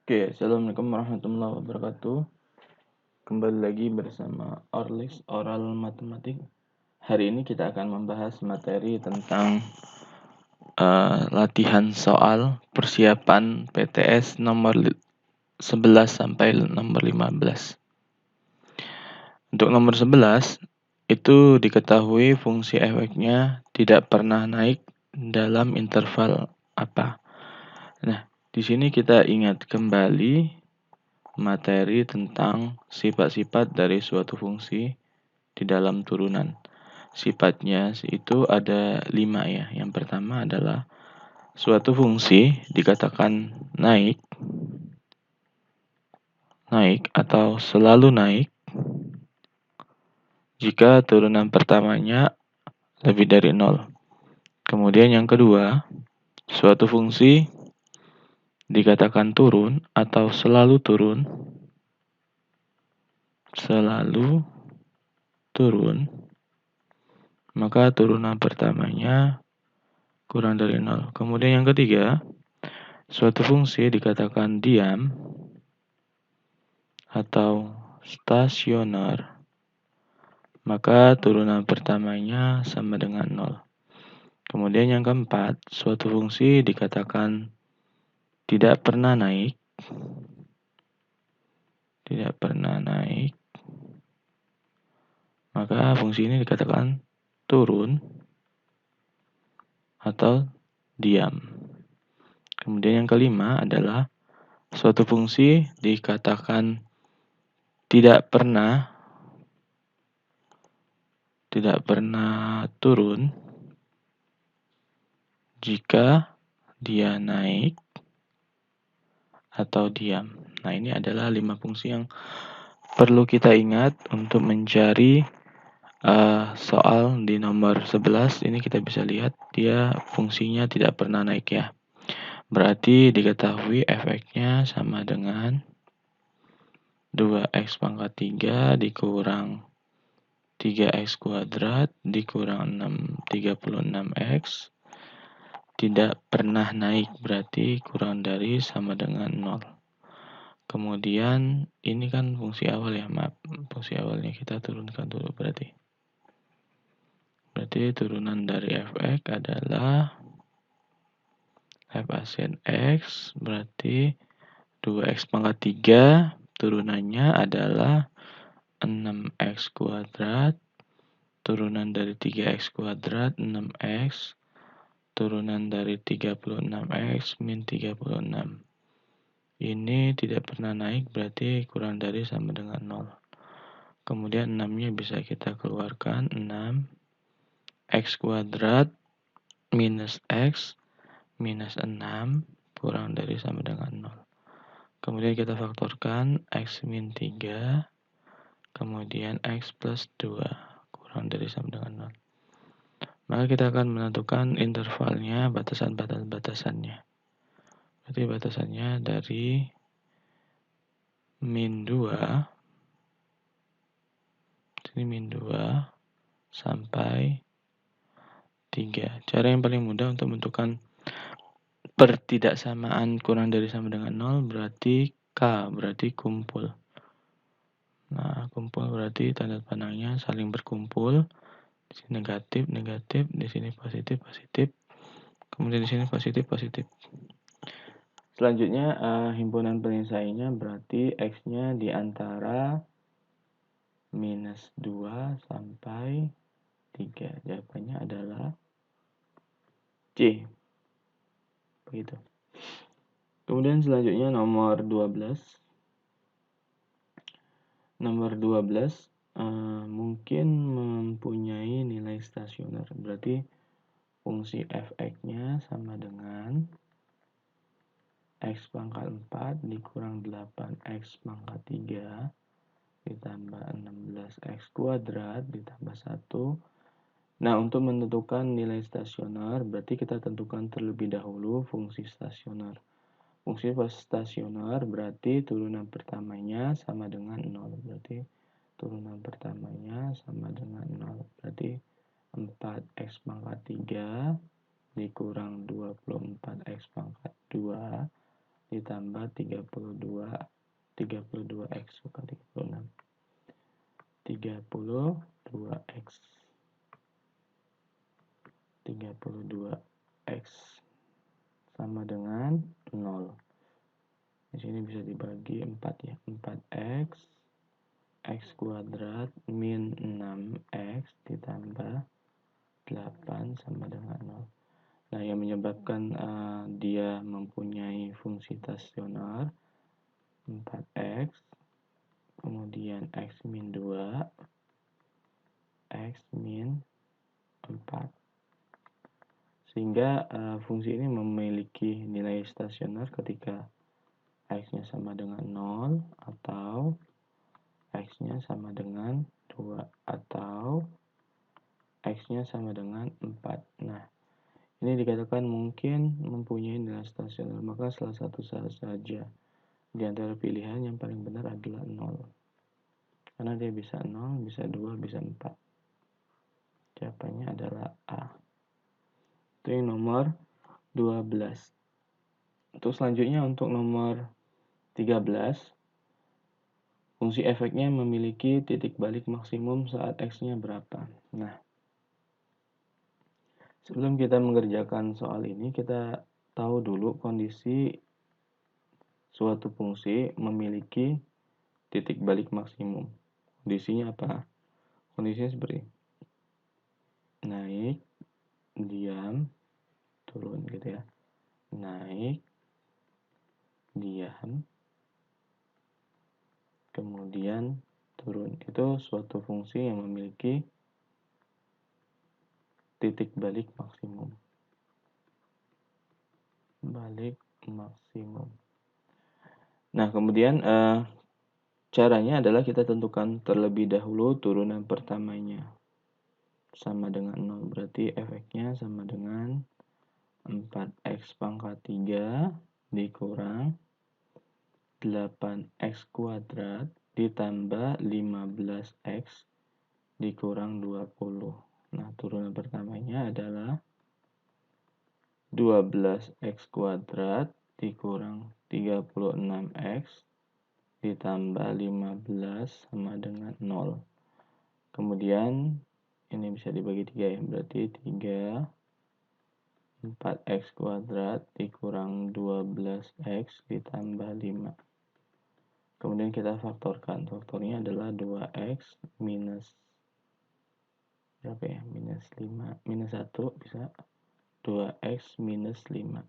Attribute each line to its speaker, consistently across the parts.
Speaker 1: Oke, assalamualaikum warahmatullahi wabarakatuh. Kembali lagi bersama Orlix Oral Matematik. Hari ini kita akan membahas materi tentang latihan soal persiapan PTS nomor 11 sampai nomor 15. Untuk nomor 11, itu diketahui fungsi efeknya tidak pernah naik dalam interval apa. Nah, di sini kita ingat kembali materi tentang sifat-sifat dari suatu fungsi di dalam turunan. Sifatnya itu ada 5 ya. Yang pertama adalah suatu fungsi dikatakan naik atau selalu naik jika turunan pertamanya lebih dari 0. Kemudian yang kedua, suatu fungsi dikatakan turun atau selalu turun maka turunan pertamanya kurang dari 0. Kemudian yang ketiga, suatu fungsi dikatakan diam atau stasioner, maka turunan pertamanya sama dengan 0. Kemudian yang keempat, suatu fungsi dikatakan tidak pernah naik, maka fungsi ini dikatakan turun atau diam. Kemudian yang kelima adalah suatu fungsi dikatakan tidak pernah turun jika dia naik atau diam. Nah, ini adalah 5 fungsi yang perlu kita ingat untuk mencari soal di nomor 11. Ini kita bisa lihat dia fungsinya tidak pernah naik ya. Berarti diketahui efeknya sama dengan 2x pangkat 3 dikurang 3x kuadrat dikurang 36x tidak pernah naik, berarti kurang dari sama dengan 0. Kemudian ini kan fungsi awal ya, fungsi awalnya kita turunkan dulu berarti turunan dari fx adalah f asin x, berarti 2x pangkat 3 turunannya adalah 6x kuadrat, turunan dari 3x kuadrat 6x, turunan dari 36x min 36. Ini tidak pernah naik, berarti kurang dari sama dengan 0. Kemudian 6-nya bisa kita keluarkan, 6x kuadrat minus x minus 6 kurang dari sama dengan 0. Kemudian kita faktorkan x min 3, kemudian x plus 2 kurang dari sama dengan 0. Maka kita akan menentukan intervalnya, batasannya. Berarti batasannya dari min 2 sampai 3. Cara yang paling mudah untuk menentukan pertidaksamaan kurang dari sama dengan 0 berarti K, berarti kumpul. Nah, kumpul berarti tanda pandangnya saling berkumpul. Di sini negatif, di sini positif. Kemudian di sini positif. Selanjutnya himpunan penyelesaiannya berarti X-nya di antara minus 2 sampai 3. Jawabannya adalah C. Begitu. Kemudian selanjutnya nomor 12. Nomor 12 mungkin mempunyai nilai stasioner. Berarti fungsi fx-nya sama dengan x pangkat 4 dikurang 8x pangkat 3 ditambah 16x kuadrat ditambah 1. Nah, untuk menentukan nilai stasioner, berarti kita tentukan terlebih dahulu fungsi stasioner. Fungsi stasioner berarti turunan pertamanya sama dengan 0. Berarti turunan pertamanya sama dengan 0. Berarti 4x pangkat 3 dikurang 24x pangkat 2 ditambah 32x bukan 36. 32x 32x sama dengan 0. Di sini bisa dibagi 4 ya. 4x x kuadrat min 6x ditambah 8 sama dengan 0. Nah, yang menyebabkan dia mempunyai fungsi stasioner 4x, kemudian x min 2, x min 4. Sehingga fungsi ini memiliki nilai stasioner ketika x-nya sama dengan 0 atau x-nya sama dengan 2 atau x-nya sama dengan 4. Nah, ini dikatakan mungkin mempunyai nilai stasioner, maka salah satu saja di antara pilihan yang paling benar adalah 0. Karena dia bisa 0, bisa 2, bisa 4. Jawabannya adalah A. Itu yang nomor 12. Untuk selanjutnya untuk nomor 13, fungsi efeknya memiliki titik balik maksimum saat x-nya berapa. Nah, sebelum kita mengerjakan soal ini, kita tahu dulu kondisi suatu fungsi memiliki titik balik maksimum. Kondisinya apa? Kondisinya seperti naik, diam, turun gitu ya. Naik, diam, kemudian turun. Itu suatu fungsi yang memiliki titik balik maksimum. Balik maksimum. Nah, kemudian caranya adalah kita tentukan terlebih dahulu turunan pertamanya. Sama dengan 0. Berarti efeknya sama dengan 4x pangkat 3 dikurang 8x kuadrat ditambah 15x dikurang 20. Nah, turunan pertamanya adalah 12x kuadrat dikurang 36x ditambah 15 sama dengan 0. Kemudian ini bisa dibagi 3 ya, berarti 4x kuadrat dikurang 12x ditambah 5. Kemudian kita faktorkan. Faktornya adalah 2x minus berapa ya? Minus 5, minus 1 bisa 2x minus 5.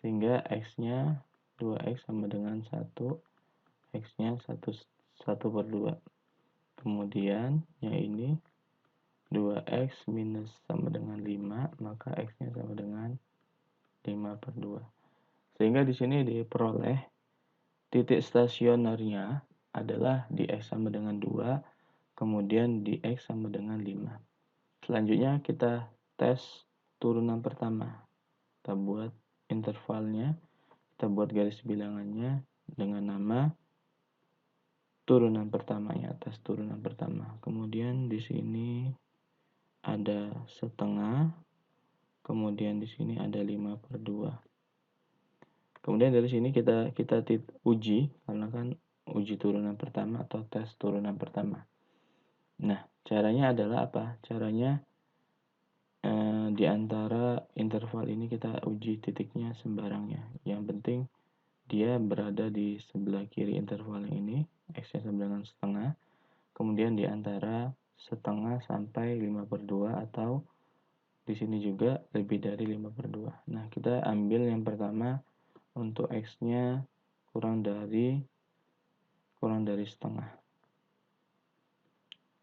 Speaker 1: Sehingga x-nya 2x sama dengan 1, x-nya 1/2. Kemudian yang ini 2x minus sama dengan 5, maka x-nya sama dengan 5/2. Sehingga di sini diperoleh titik stasionernya adalah di x sama dengan 2, kemudian di x sama dengan 5. Selanjutnya kita tes turunan pertama. Kita buat intervalnya, kita buat garis bilangannya dengan nama turunan pertamanya, tes turunan pertama. Kemudian di sini ada setengah, kemudian di sini ada 5/2. Kemudian dari sini kita uji, karena kan uji turunan pertama atau tes turunan pertama. Nah, caranya adalah apa? Caranya di antara interval ini kita uji titiknya sembarangnya. Yang penting dia berada di sebelah kiri interval yang ini, x-nya sama dengan setengah. Kemudian di antara setengah sampai 5/2 atau di sini juga lebih dari 5/2. Nah, kita ambil yang pertama untuk x-nya kurang dari setengah.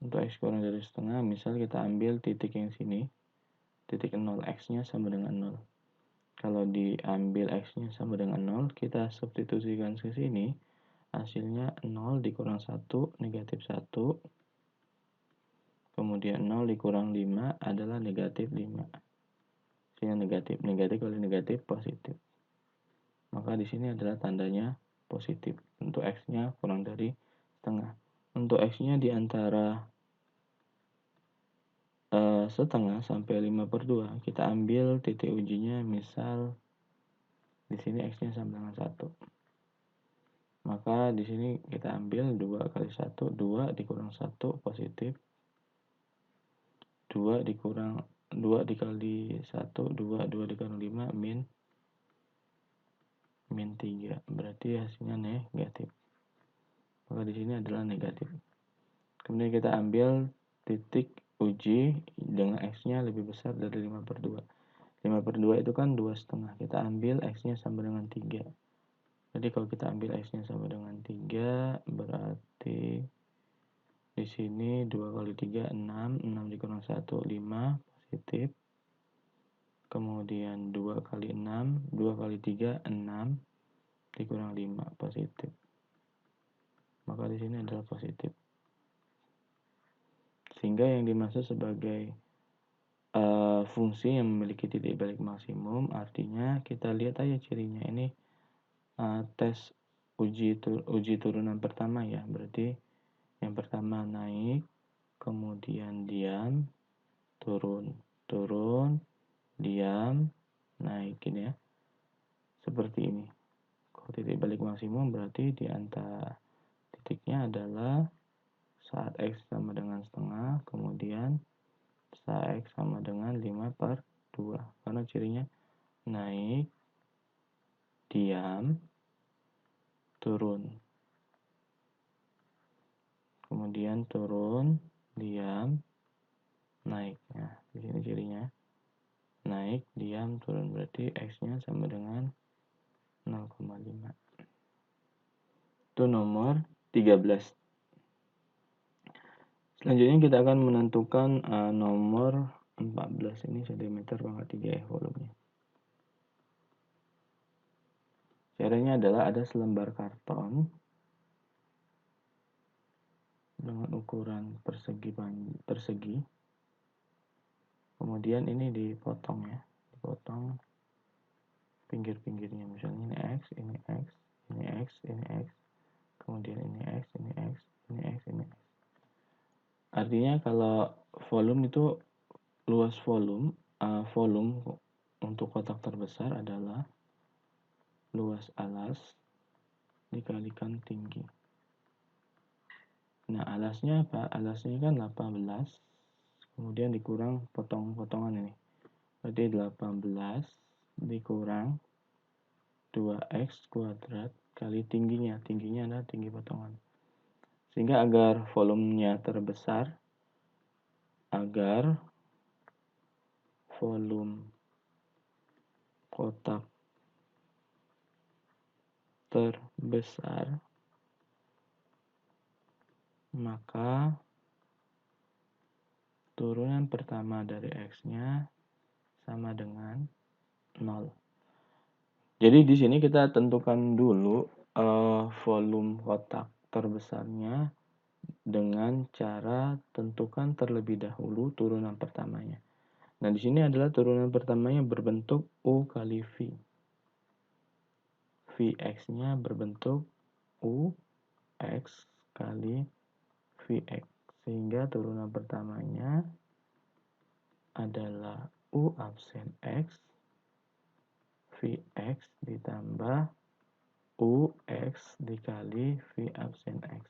Speaker 1: Untuk x kurang dari setengah, misal kita ambil titik yang sini, titik 0, x-nya sama dengan 0. Kalau diambil x-nya sama dengan 0, kita substitusikan ke sini, hasilnya 0 dikurang 1, negatif 1. Kemudian 0 dikurang 5 adalah negatif 5. Sehingga negatif kali negatif positif. Maka di sini adalah tandanya positif. Untuk x-nya kurang dari setengah. Untuk x-nya di antara setengah sampai 5/2, kita ambil titik ujinya misal Di sini X-nya sama dengan 1. Maka di sini kita ambil 2 kali 1, 2 dikurang 1 positif. 2 dikurang 2 dikali 1, 2 dikurang 5 min 3. Berarti hasilnya negatif. Maka di sini adalah negatif. Kemudian kita ambil titik uji dengan X-nya lebih besar dari 5/2. 5/2 itu kan 2,5. Kita ambil X-nya sama dengan 3. Jadi kalau kita ambil X-nya sama dengan 3, berarti di sini 2 kali 3, 6. 6 dikurang 1, 5, positif. Kemudian 2 kali 6, 2 kali 3, 6, dikurang 5, positif. Maka di sini adalah positif. Sehingga yang dimaksud sebagai fungsi yang memiliki titik balik maksimum, artinya kita lihat aja cirinya. Ini tes uji turunan pertama ya. Berarti yang pertama naik, kemudian diam, turun, diam, naik gini ya. Seperti ini. Kalau titik balik maksimum berarti di antara titiknya adalah saat X sama dengan setengah, kemudian saat X sama dengan 5/2. Karena cirinya naik, diam, turun. Kemudian turun, diam, naik. Nah, di sini cirinya naik, diam, turun. Berarti X-nya sama dengan 0,5. Itu nomor 13. Selanjutnya kita akan menentukan nomor 14. Ini cm pangkat 3 ya volumenya. Caranya adalah ada selembar karton dengan ukuran persegi. Kemudian ini dipotong ya, dipotong pinggir-pinggirnya. Misalnya ini X, ini X, ini X, ini X. Kemudian ini X, ini X, ini X, ini X. Artinya kalau volume itu luas volume untuk kotak terbesar adalah luas alas dikalikan tinggi. Nah, alasnya apa? Alasnya kan 18, kemudian dikurang potong-potongan ini. Berarti 18 dikurang 2x kuadrat kali tingginya. Tingginya adalah tinggi potongan. Sehingga agar volumenya terbesar, agar volume kotak terbesar, maka turunan pertama dari X-nya sama dengan 0. Jadi di sini kita tentukan dulu volume kotak terbesarnya dengan cara tentukan terlebih dahulu turunan pertamanya. Nah, di sini adalah turunan pertamanya berbentuk U kali V. Vx-nya berbentuk UX kali Vx. Sehingga turunan pertamanya adalah U absen X, Vx ditambah UX dikali V absen X.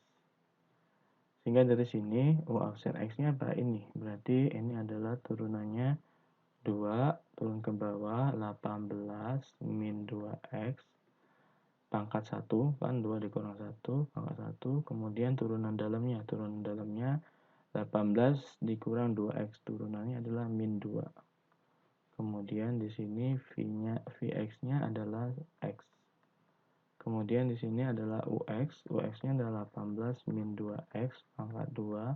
Speaker 1: Sehingga dari sini U absen X-nya apa? Ini. Berarti ini adalah turunannya 2, turun ke bawah, 18 min 2x, pangkat 1, kan 2 dikurang 1, pangkat 1, kemudian turunan dalamnya 18 dikurang 2x, turunannya adalah min 2. Kemudian di sini Vx-nya adalah X. Kemudian di sini adalah UX-nya adalah 18 min 2x, pangkat 2,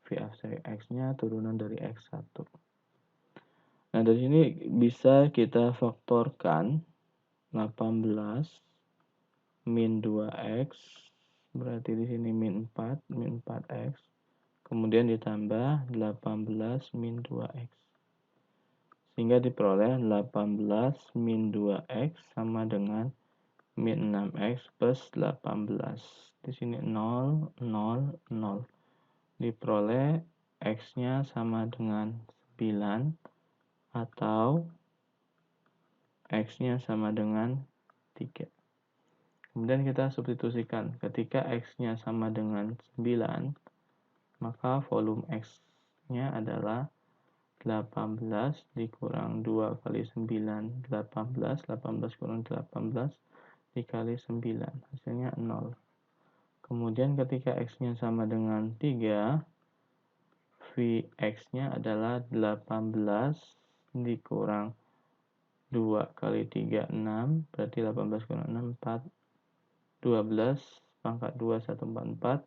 Speaker 1: Vx-nya turunan dari X1. Nah, dari sini bisa kita faktorkan 18 min 2x, berarti di sini min 4x, kemudian ditambah 18 min 2x. Sehingga diperoleh 18 min 2x sama dengan min 6x plus 18. Di sini 0, 0, 0. Diperoleh x-nya sama dengan 9 atau X-nya sama dengan 3. Kemudian kita substitusikan. Ketika X-nya sama dengan 9, maka volume X-nya adalah 18 dikurang 2 kali 9, 18. 18 kurang 18 dikali 9. Hasilnya 0. Kemudian ketika X-nya sama dengan 3, Vx-nya adalah 18 dikurang 2 kali 3, 6. Berarti 18 kurang 6, 4. 12 pangkat 2, 144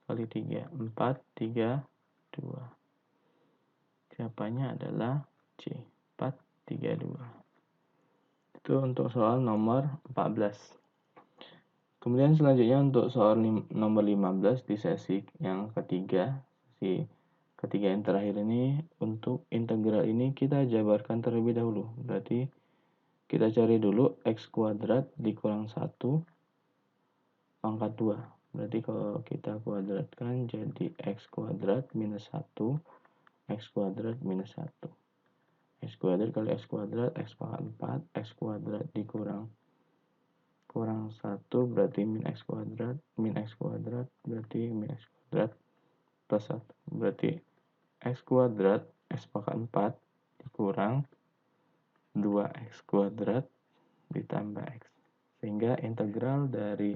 Speaker 1: kali 3, 4, 3, 2. Jawabannya adalah C, 4, 3, 2. Itu untuk soal nomor 14. Kemudian selanjutnya untuk soal nomor 15 di sesi yang ketiga. Sesi ketiga yang terakhir ini, untuk integral ini kita jabarkan terlebih dahulu. Berarti kita cari dulu X kuadrat dikurang 1 pangkat 2. Berarti kalau kita kuadratkan jadi X kuadrat minus 1, X kuadrat minus 1. X kuadrat kali X kuadrat, X pangkat 4, X kuadrat dikurang 1 berarti min X kuadrat, min X kuadrat berarti min X kuadrat plus 1. Berarti X kuadrat, X pangkat 4 dikurang 2X kuadrat ditambah X. Sehingga integral dari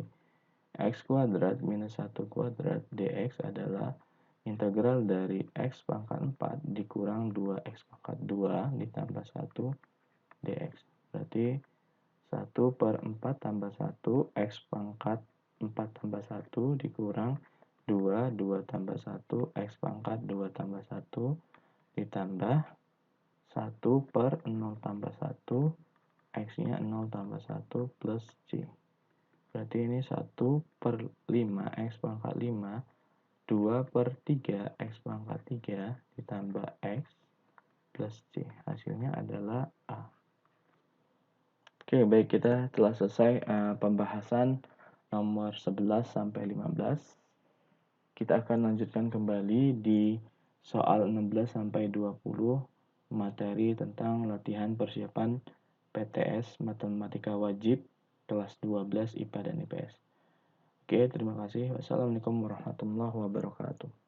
Speaker 1: X kuadrat minus 1 kuadrat dx adalah integral dari X pangkat 4 dikurang 2X pangkat 2 ditambah 1 dx. Berarti 1 per 4 tambah 1, X pangkat 4 tambah 1 dikurang 2, 2 tambah 1, X pangkat 2 tambah 1 ditambah 1 per 0 tambah 1, X-nya 0 tambah 1 plus C. Berarti ini 1 per 5, X pangkat 5, 2 per 3, X pangkat 3 ditambah X plus C. Hasilnya adalah A. Oke, baik, kita telah selesai pembahasan nomor 11 sampai 15. Kita akan lanjutkan kembali di soal 16 sampai 20 materi tentang latihan persiapan PTS Matematika Wajib kelas 12 IPA dan IPS. Oke, terima kasih. Wassalamualaikum warahmatullahi wabarakatuh.